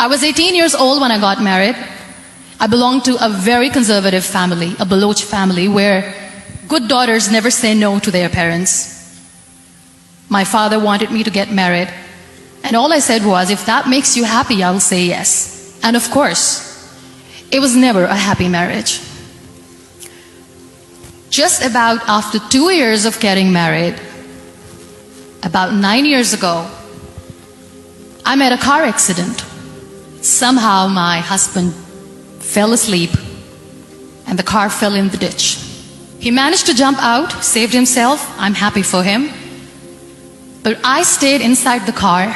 I was 18 years old when I got married. I belonged to a very conservative family, a Baloch family, where good daughters never say no to their parents. My father wanted me to get married, and all I said was, if that makes you happy, I'll say yes. And of course, it was never a happy marriage. Just about after 2 years of getting married, about 9 years ago, I met a car accident. Somehow my husband fell asleep and the car fell in the ditch. He managed to jump out, saved himself. I'm happy for him. But I stayed inside the car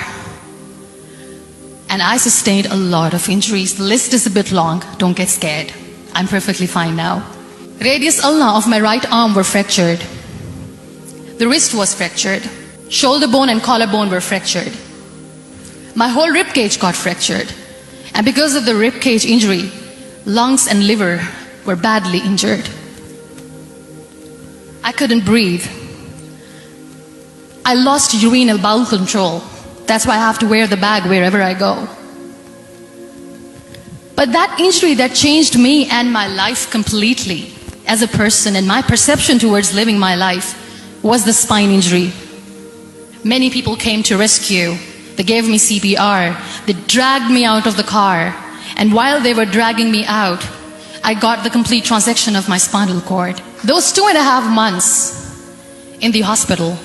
and I sustained a lot of injuries. The list is a bit long. Don't get scared. I'm perfectly fine now. Radius ulna of my right arm were fractured. The wrist was fractured. Shoulder bone and collarbone were fractured. My whole rib cage got fractured. And because of the rib cage injury, lungs and liver were badly injured. I couldn't breathe. I lost urinary bowel control. That's why I have to wear the bag wherever I go. But that injury that changed me and my life completely as a person and my perception towards living my life was the spine injury. Many people came to rescue. They gave me CPR. They dragged me out of the car. And while they were dragging me out, I got the complete transection of my spinal cord. Those 2.5 months in the hospital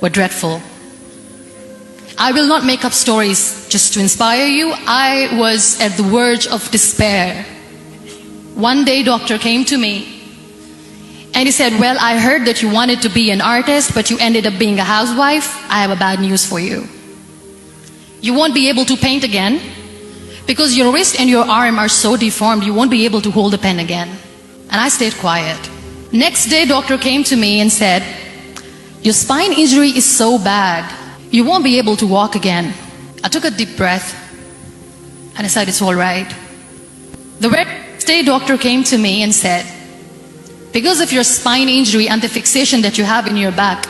were dreadful. I will not make up stories just to inspire you. I was at the verge of despair. One day, doctor came to me and he said, well, I heard that you wanted to be an artist, but you ended up being a housewife. I have a bad news for you. You won't be able to paint again because your wrist and your arm are so deformed, you won't be able to hold a pen again. And I stayed quiet. Next day, doctor came to me and said, your spine injury is so bad, you won't be able to walk again. I took a deep breath and I said, it's all right. The next day, doctor came to me and said, because of your spine injury and the fixation that you have in your back,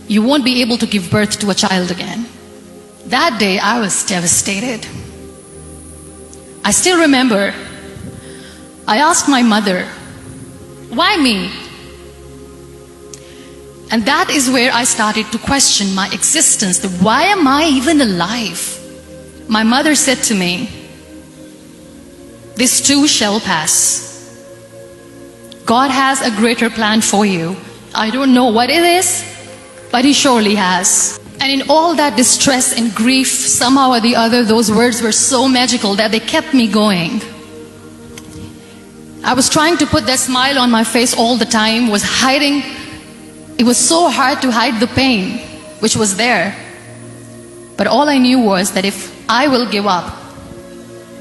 you won't be able to give birth to a child again. That day, I was devastated. I still remember, I asked my mother, why me? And that is where I started to question my existence. Why am I even alive? My mother said to me, this too shall pass. God has a greater plan for you. I don't know what it is, but He surely has. And in all that distress and grief, somehow or the other, those words were so magical that they kept me going. I was trying to put that smile on my face all the time, was hiding. It was so hard to hide the pain, which was there. But all I knew was that if I will give up,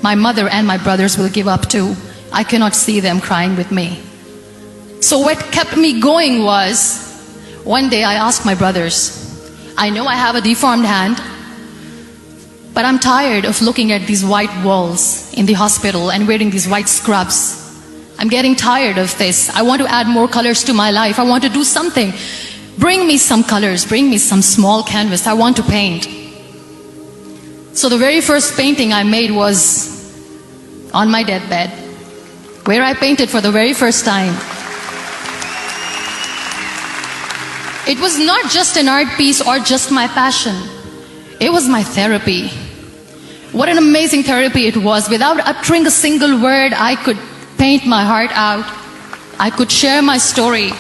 my mother and my brothers will give up too. I cannot see them crying with me. So what kept me going was, one day I asked my brothers, I know I have a deformed hand, but I'm tired of looking at these white walls in the hospital and wearing these white scrubs. I'm getting tired of this. I want to add more colors to my life. I want to do something. Bring me some colors. Bring me some small canvas. I want to paint. So the very first painting I made was on my deathbed, where I painted for the very first time. It was not just an art piece or just my passion. It was my therapy. What an amazing therapy it was. Without uttering a single word, I could paint my heart out. I could share my story.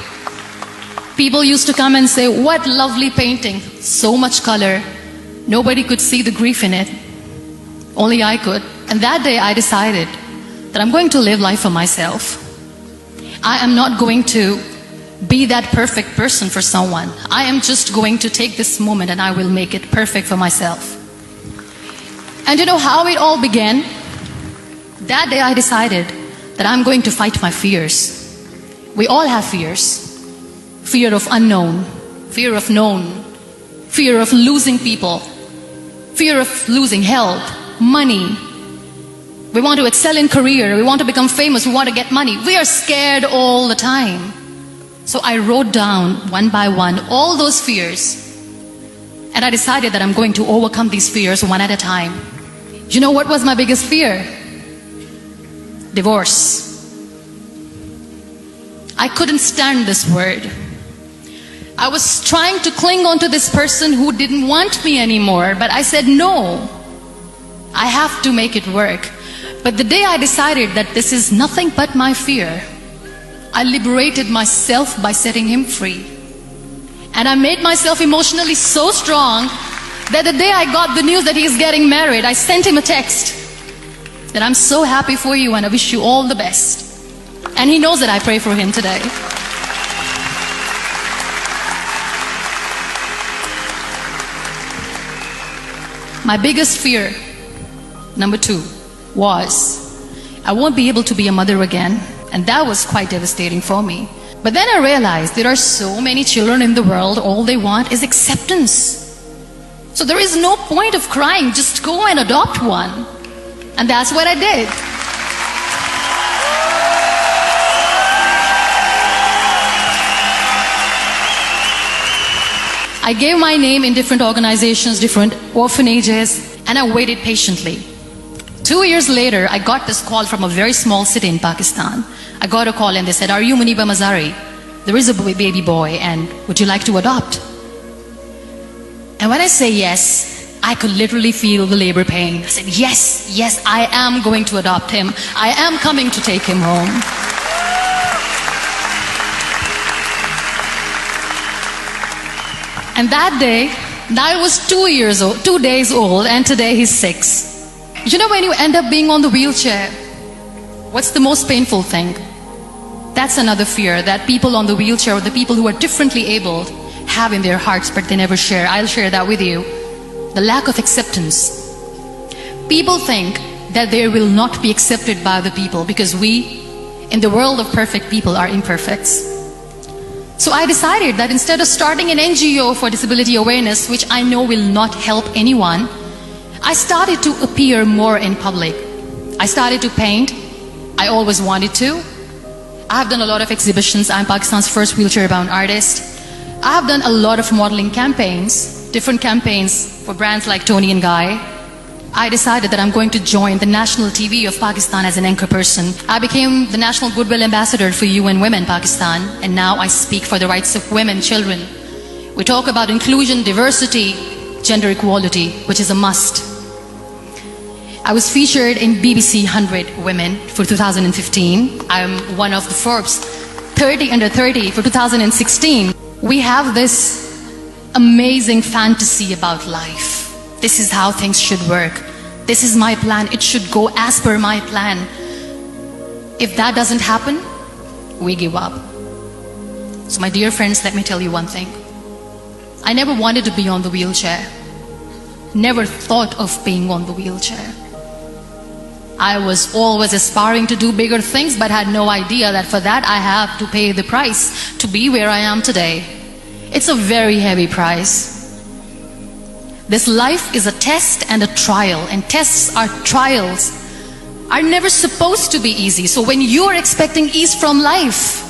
People used to come and say, what lovely painting. So much color. Nobody could see the grief in it. Only I could. And that day I decided that I'm going to live life for myself. I am not going to be that perfect person for someone. I am just going to take this moment and I will make it perfect for myself. And you know how it all began? That day I decided that I'm going to fight my fears. We all have fears. Fear of unknown, fear of known, fear of losing people, fear of losing health, money. We want to excel in career, we want to become famous, we want to get money. We are scared all the time. So I wrote down one by one all those fears, and I decided that I'm going to overcome these fears one at a time. You know what was my biggest fear? Divorce. I couldn't stand this word. I was trying to cling on to this person who didn't want me anymore, but I said no. I have to make it work. But the day I decided that this is nothing but my fear, I liberated myself by setting him free. And I made myself emotionally so strong that the day I got the news that he's getting married, I sent him a text that I'm so happy for you and I wish you all the best. And he knows that I pray for him today. My biggest fear, number 2, was I won't be able to be a mother again. And that was quite devastating for me. But then I realized there are so many children in the world, all they want is acceptance. So there is no point of crying, just go and adopt one. And that's what I did. I gave my name in different organizations, different orphanages, and I waited patiently. 2 years later, I got this call from a very small city in Pakistan. I got a call and they said, "Are you Muniba Mazari? There is a baby boy and would you like to adopt?" And when I say yes, I could literally feel the labor pain. I said, yes, I am going to adopt him. I am coming to take him home. And that day, I was 2 days old, and today he's 6. You know, when you end up being on the wheelchair, what's the most painful thing? That's another fear that people on the wheelchair, or the people who are differently abled, have in their hearts, but they never share. I'll share that with you. The lack of acceptance. People think that they will not be accepted by the people because we, in the world of perfect people, are imperfects. So I decided that instead of starting an NGO for disability awareness, which I know will not help anyone, I started to appear more in public. I started to paint. I always wanted to. I've done a lot of exhibitions. I'm Pakistan's first wheelchair-bound artist. I've done a lot of modeling campaigns, different campaigns for brands like Tony and Guy. I decided that I'm going to join the national TV of Pakistan as an anchor person. I became the National Goodwill Ambassador for UN Women Pakistan, and now I speak for the rights of women, children. We talk about inclusion, diversity, gender equality, which is a must. I was featured in BBC 100 Women for 2015. I'm one of the Forbes 30 under 30 for 2016. We have this amazing fantasy about life. This is how things should work. This is my plan. It should go as per my plan. If that doesn't happen, we give up. So my dear friends, let me tell you one thing. I never wanted to be on the wheelchair. Never thought of being on the wheelchair. I was always aspiring to do bigger things, but had no idea that for that I have to pay the price to be where I am today. It's a very heavy price. This life is a test and a trial, and tests or trials are never supposed to be easy. So when you're expecting ease from life,